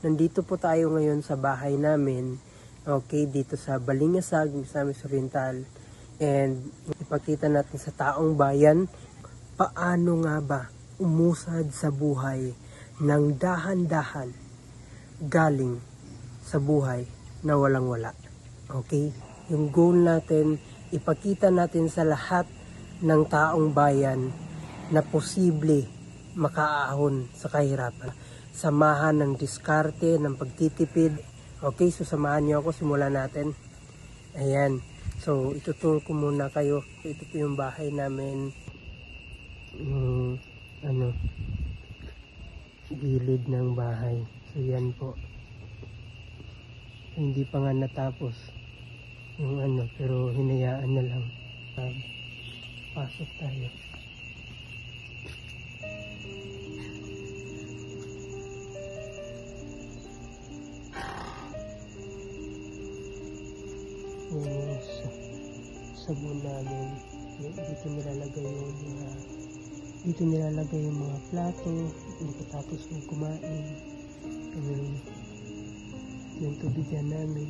Nandito po tayo ngayon sa bahay namin. Okay, dito sa Balingasag, Misamis Oriental. And ipakita natin sa taong bayan paano nga ba umusad sa buhay ng dahan-dahan galing sa buhay na walang-wala. Okay? Yung goal natin, ipakita natin sa lahat ng taong bayan na posible makaahon sa kahirapan. Samahan ng diskarte, ng pagtitipid. Okay, so samahan niyo ako, simulan natin. Ayan. So, ituturo ko muna kayo. Ito po yung bahay namin. Gilid ng bahay. So, yan po. Hindi pa nga natapos yung pero hinayaan na lang. Pasok tayo. Yung sabon namin, dito nilalagay yung mga plato, hindi katapos ng kumain. Yung tubigan namin,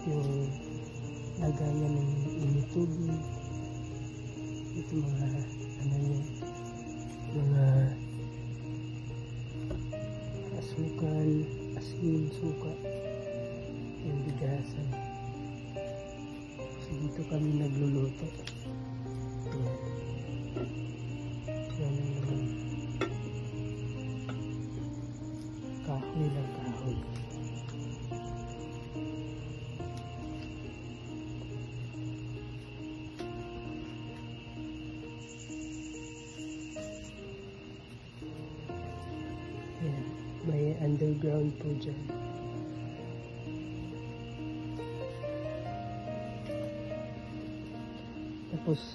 yung lagayan ng init tubig, ito mga asukal, asin, suka, yung bigasan. So dito kami nagluluto. Yan naman, kahoy lang kahoy. Yan, may underground po dyan. Tapos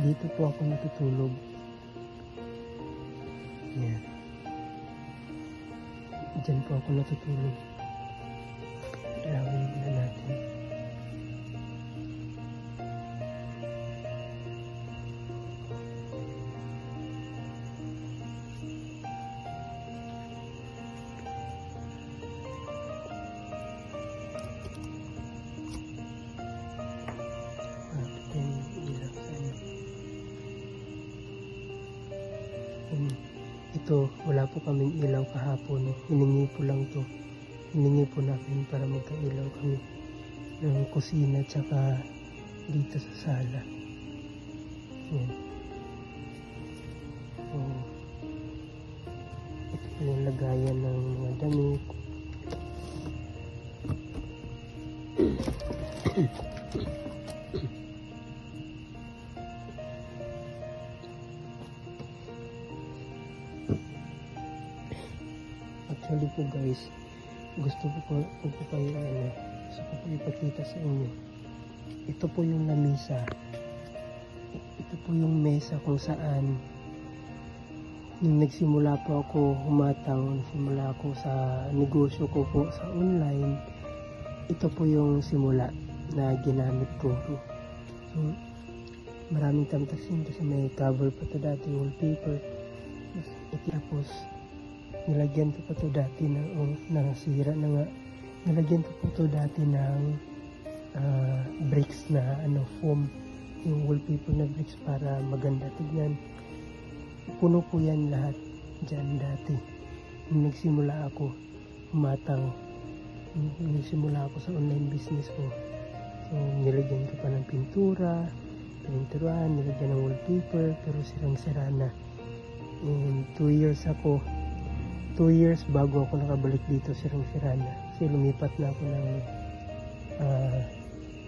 dito po ako natutulog. Yan. Diyan po ako natutulog. Ilawin na natin. Ito, wala po kaming ilaw kahapon. Hiningi po lang to. Hiningi po namin para magka-ilaw kami ng kusina tsaka dito sa sala. Yan. So, ito po yung lagayan ng mga damit. Actually po guys, gusto ko kayo ipakita sa inyo. Ito po yung lamisa. Ito po yung mesa kung saan nung nagsimula po ako humataw, nagsimula ako sa negosyo ko po sa online. Ito po yung simula na ginamit ko. So, maraming tamtasin kasi may cover pa to dati, wallpaper. Tapos nilagyan ko pa to dati nasira na nga. Nilagyan ko pa to dati ng bricks na foam, yung wallpaper na bricks para maganda tignan. Puno po yan lahat dyan dati. Nung nagsimula ako umataw, nagsimula ako sa online business ko. So, nilagyan ko pa ng pintura, pininturahan, nilagyan ng wallpaper, pero sirang-sira na. And 2 years bago ako nakabalik dito, sirang-sira na. Kasi lumipat na ako ng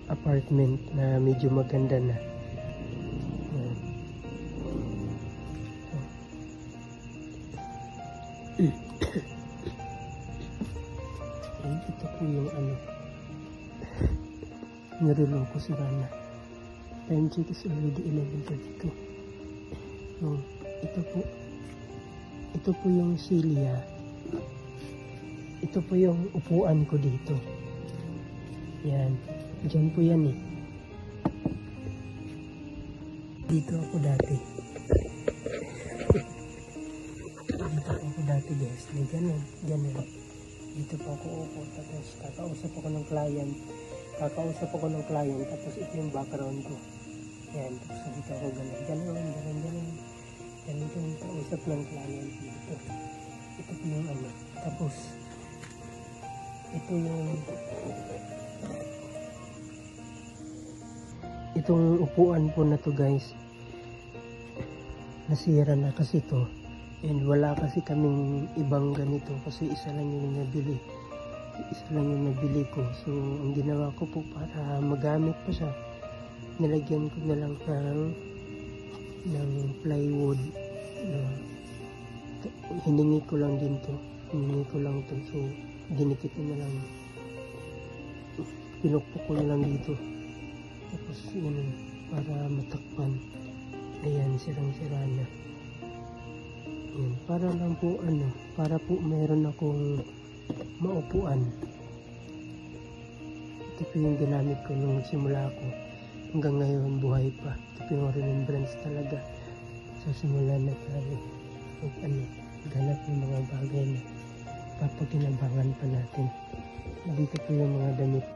apartment na medyo maganda na. Ito po yung nirulong ko si Rana. Time check is already 11:32. So, ito po yung silya. Ito po yung upuan ko dito. Yan. Diyan po yan eh. Dito ako dati. Dito ako dati guys. May ganun. Dito po ako upo, tapos kakausap ako ng client. Tapos ito yung background ko. Yan, tapos dito ako ganun. Kausap ng client dito. Ito po yung ano. Tapos, ito yung itong upuan po na to guys, nasira na kasi to. And wala kasi kaming ibang ganito kasi isa lang yung nabili ko. So ang ginawa ko po para magamit pa siya, nilagyan ko na lang ng plywood na hiningi ko lang to. So ginikit ko na lang, pinukpok ko na lang dito, tapos yun para matakpan. Ayan, sirang-sira na. Yan, para lang po para po meron akong maupuan. Ito po yung ginamit ko nung simula ako. Hanggang ngayon buhay pa. Ito po yung remembrance talaga. So simula na tayo ganap yung mga bagay na papaginabangan pa natin. Dito po yung mga damit